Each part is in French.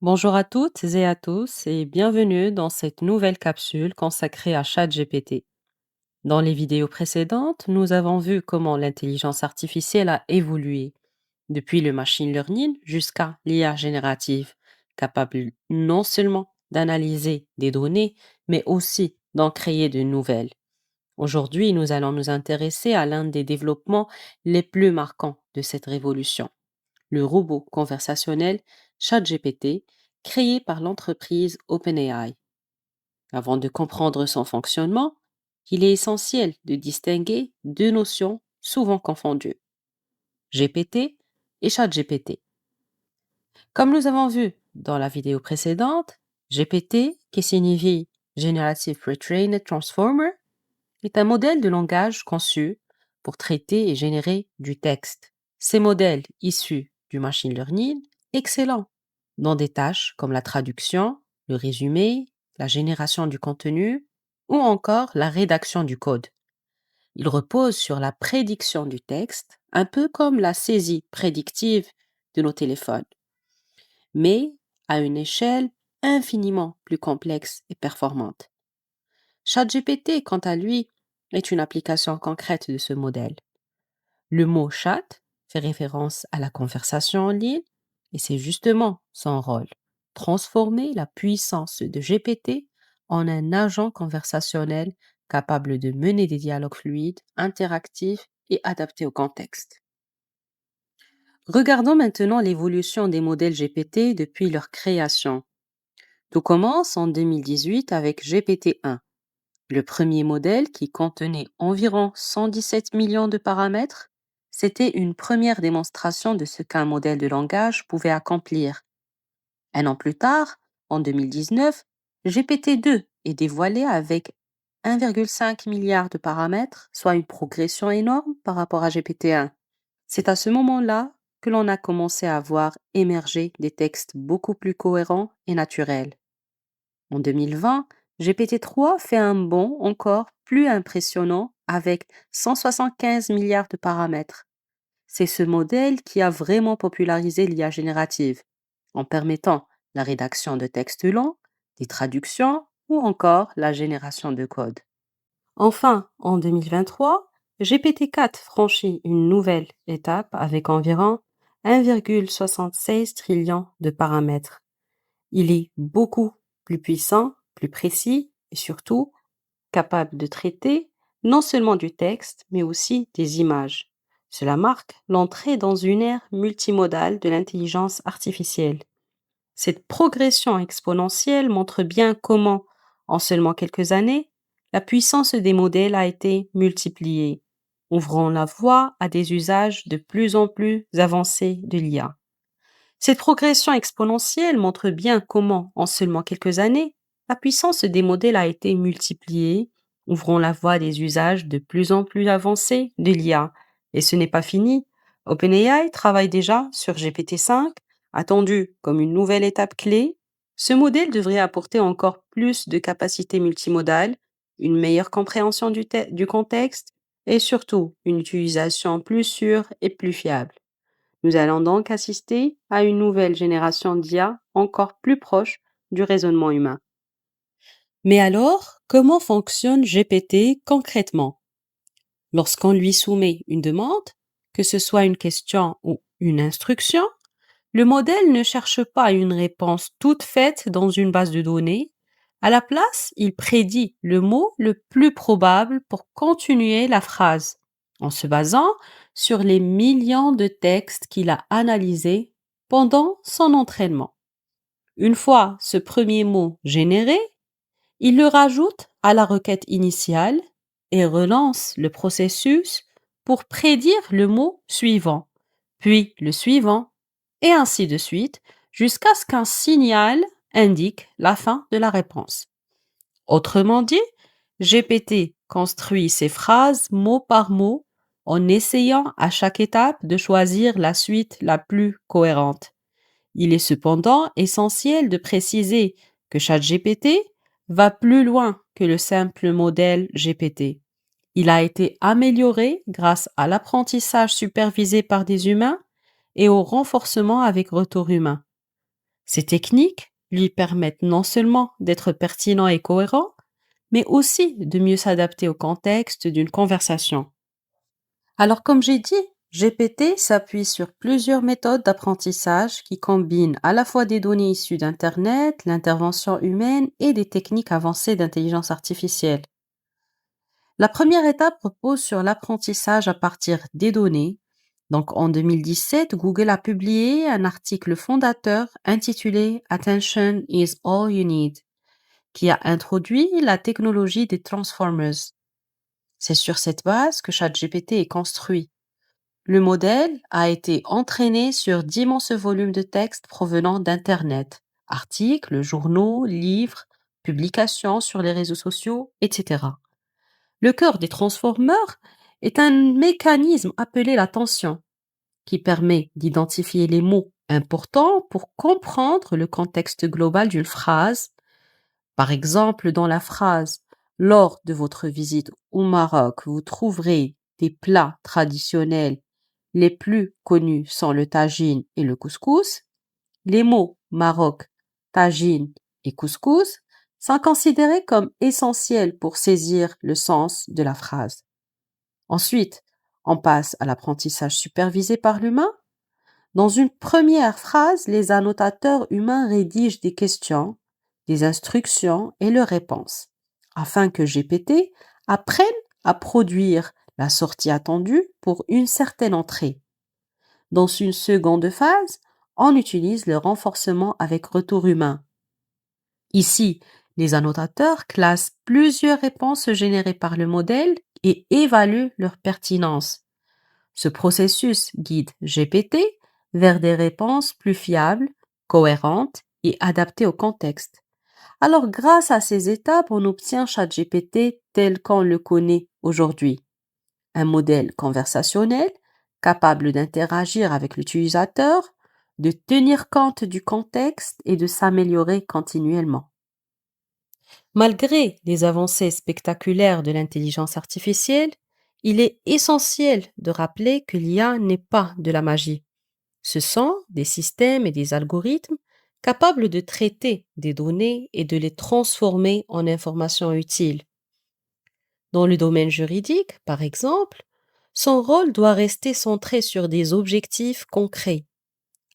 Bonjour à toutes et à tous et bienvenue dans cette nouvelle capsule consacrée à ChatGPT. Dans les vidéos précédentes, nous avons vu comment l'intelligence artificielle a évolué, depuis le machine learning jusqu'à l'IA générative, capable non seulement d'analyser des données, mais aussi d'en créer de nouvelles. Aujourd'hui, nous allons nous intéresser à l'un des développements les plus marquants de cette révolution, le robot conversationnel ChatGPT, créé par l'entreprise OpenAI. Avant de comprendre son fonctionnement, il est essentiel de distinguer deux notions souvent confondues, GPT et ChatGPT. Comme nous avons vu dans la vidéo précédente, GPT, qui signifie Generative Pre-trained Transformer, est un modèle de langage conçu pour traiter et générer du texte. Ces modèles issus du machine learning, excellents dans des tâches comme la traduction, le résumé, la génération du contenu ou encore la rédaction du code. Ils reposent sur la prédiction du texte, un peu comme la saisie prédictive de nos téléphones, mais à une échelle infiniment plus complexe et performante. ChatGPT, quant à lui, est une application concrète de ce modèle. Le mot chat fait référence à la conversation en ligne et c'est justement son rôle, transformer la puissance de GPT en un agent conversationnel capable de mener des dialogues fluides, interactifs et adaptés au contexte. Regardons maintenant l'évolution des modèles GPT depuis leur création. Tout commence en 2018 avec GPT-1. Le premier modèle, qui contenait environ 117 millions de paramètres, c'était une première démonstration de ce qu'un modèle de langage pouvait accomplir. Un an plus tard, en 2019, GPT-2 est dévoilé avec 1,5 milliard de paramètres, soit une progression énorme par rapport à GPT-1. C'est à ce moment-là que l'on a commencé à voir émerger des textes beaucoup plus cohérents et naturels. En 2020, GPT-3 fait un bond encore plus impressionnant avec 175 milliards de paramètres. C'est ce modèle qui a vraiment popularisé l'IA générative, en permettant la rédaction de textes longs, des traductions ou encore la génération de code. Enfin, en 2023, GPT-4 franchit une nouvelle étape avec environ 1,76 trillion de paramètres. Il est beaucoup plus puissant, plus précis et surtout capable de traiter non seulement du texte, mais aussi des images. Cela marque l'entrée dans une ère multimodale de l'intelligence artificielle. Cette progression exponentielle montre bien comment, en seulement quelques années, la puissance des modèles a été multipliée, ouvrant la voie à des usages de plus en plus avancés de l'IA. Cette progression exponentielle montre bien comment, en seulement quelques années, la puissance des modèles a été multipliée, ouvrant la voie à des usages de plus en plus avancés de l'IA. Et ce n'est pas fini. OpenAI travaille déjà sur GPT-5, attendu comme une nouvelle étape clé. Ce modèle devrait apporter encore plus de capacités multimodales, une meilleure compréhension du contexte et surtout une utilisation plus sûre et plus fiable. Nous allons donc assister à une nouvelle génération d'IA encore plus proche du raisonnement humain. Mais alors, comment fonctionne GPT concrètement? Lorsqu'on lui soumet une demande, que ce soit une question ou une instruction, le modèle ne cherche pas une réponse toute faite dans une base de données. À la place, il prédit le mot le plus probable pour continuer la phrase, en se basant sur les millions de textes qu'il a analysés pendant son entraînement. Une fois ce premier mot généré, il le rajoute à la requête initiale et relance le processus pour prédire le mot suivant, puis le suivant, et ainsi de suite, jusqu'à ce qu'un signal indique la fin de la réponse. Autrement dit, GPT construit ses phrases mot par mot en essayant à chaque étape de choisir la suite la plus cohérente. Il est cependant essentiel de préciser que ChatGPT va plus loin que le simple modèle GPT. Il a été amélioré grâce à l'apprentissage supervisé par des humains et au renforcement avec retour humain. Ces techniques lui permettent non seulement d'être pertinent et cohérent, mais aussi de mieux s'adapter au contexte d'une conversation. Alors, comme j'ai dit, GPT s'appuie sur plusieurs méthodes d'apprentissage qui combinent à la fois des données issues d'Internet, l'intervention humaine et des techniques avancées d'intelligence artificielle. La première étape repose sur l'apprentissage à partir des données. Donc, en 2017, Google a publié un article fondateur intitulé Attention is all you need, qui a introduit la technologie des Transformers. C'est sur cette base que ChatGPT est construit. Le modèle a été entraîné sur d'immenses volumes de textes provenant d'Internet, articles, journaux, livres, publications sur les réseaux sociaux, etc. Le cœur des transformeurs est un mécanisme appelé l'attention, qui permet d'identifier les mots importants pour comprendre le contexte global d'une phrase. Par exemple, dans la phrase «Lors de votre visite au Maroc, vous trouverez des plats traditionnels. Les plus connus sont le tagine et le couscous». Les mots Maroc, tagine et couscous sont considérés comme essentiels pour saisir le sens de la phrase. Ensuite, on passe à l'apprentissage supervisé par l'humain. Dans une première phrase, les annotateurs humains rédigent des questions, des instructions et leurs réponses, afin que GPT apprenne à produire la sortie attendue pour une certaine entrée. Dans une seconde phase, on utilise le renforcement avec retour humain. Ici, les annotateurs classent plusieurs réponses générées par le modèle et évaluent leur pertinence. Ce processus guide GPT vers des réponses plus fiables, cohérentes et adaptées au contexte. Alors, grâce à ces étapes, on obtient ChatGPT tel qu'on le connaît aujourd'hui. Un modèle conversationnel capable d'interagir avec l'utilisateur, de tenir compte du contexte et de s'améliorer continuellement. Malgré les avancées spectaculaires de l'intelligence artificielle, il est essentiel de rappeler que l'IA n'est pas de la magie. Ce sont des systèmes et des algorithmes capables de traiter des données et de les transformer en informations utiles. Dans le domaine juridique, par exemple, son rôle doit rester centré sur des objectifs concrets: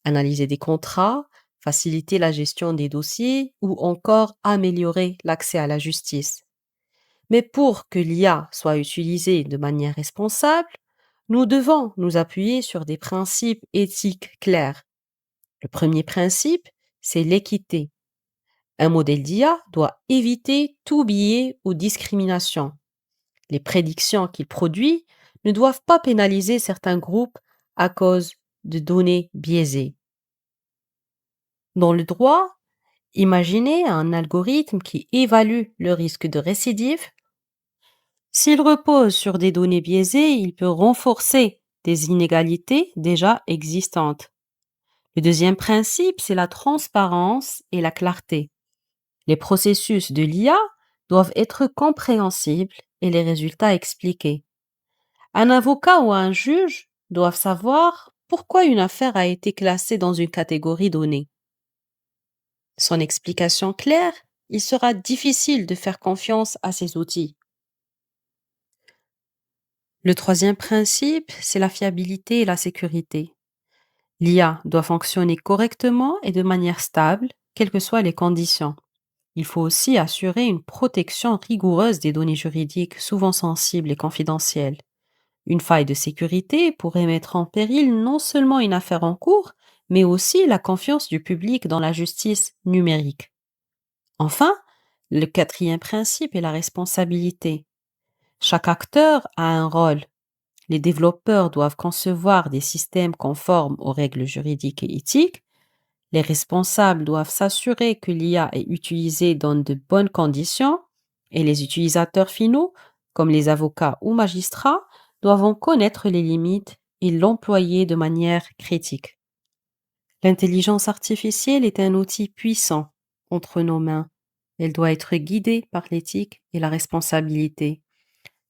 analyser des contrats, faciliter la gestion des dossiers ou encore améliorer l'accès à la justice. Mais pour que l'IA soit utilisée de manière responsable, nous devons nous appuyer sur des principes éthiques clairs. Le premier principe, c'est l'équité. Un modèle d'IA doit éviter tout biais ou discrimination. Les prédictions qu'il produit ne doivent pas pénaliser certains groupes à cause de données biaisées. Dans le droit, imaginez un algorithme qui évalue le risque de récidive. S'il repose sur des données biaisées, il peut renforcer des inégalités déjà existantes. Le deuxième principe, c'est la transparence et la clarté. Les processus de l'IA doivent être compréhensibles et les résultats expliqués. Un avocat ou un juge doivent savoir pourquoi une affaire a été classée dans une catégorie donnée. Sans explication claire, il sera difficile de faire confiance à ces outils. Le troisième principe, c'est la fiabilité et la sécurité. L'IA doit fonctionner correctement et de manière stable, quelles que soient les conditions. Il faut aussi assurer une protection rigoureuse des données juridiques, souvent sensibles et confidentielles. Une faille de sécurité pourrait mettre en péril non seulement une affaire en cours, mais aussi la confiance du public dans la justice numérique. Enfin, le quatrième principe est la responsabilité. Chaque acteur a un rôle. Les développeurs doivent concevoir des systèmes conformes aux règles juridiques et éthiques. Les responsables doivent s'assurer que l'IA est utilisée dans de bonnes conditions et les utilisateurs finaux, comme les avocats ou magistrats, doivent en connaître les limites et l'employer de manière critique. L'intelligence artificielle est un outil puissant entre nos mains. Elle doit être guidée par l'éthique et la responsabilité.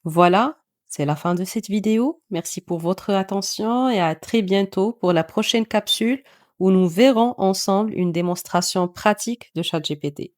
Voilà, c'est la fin de cette vidéo. Merci pour votre attention et à très bientôt pour la prochaine capsule où nous verrons ensemble une démonstration pratique de ChatGPT.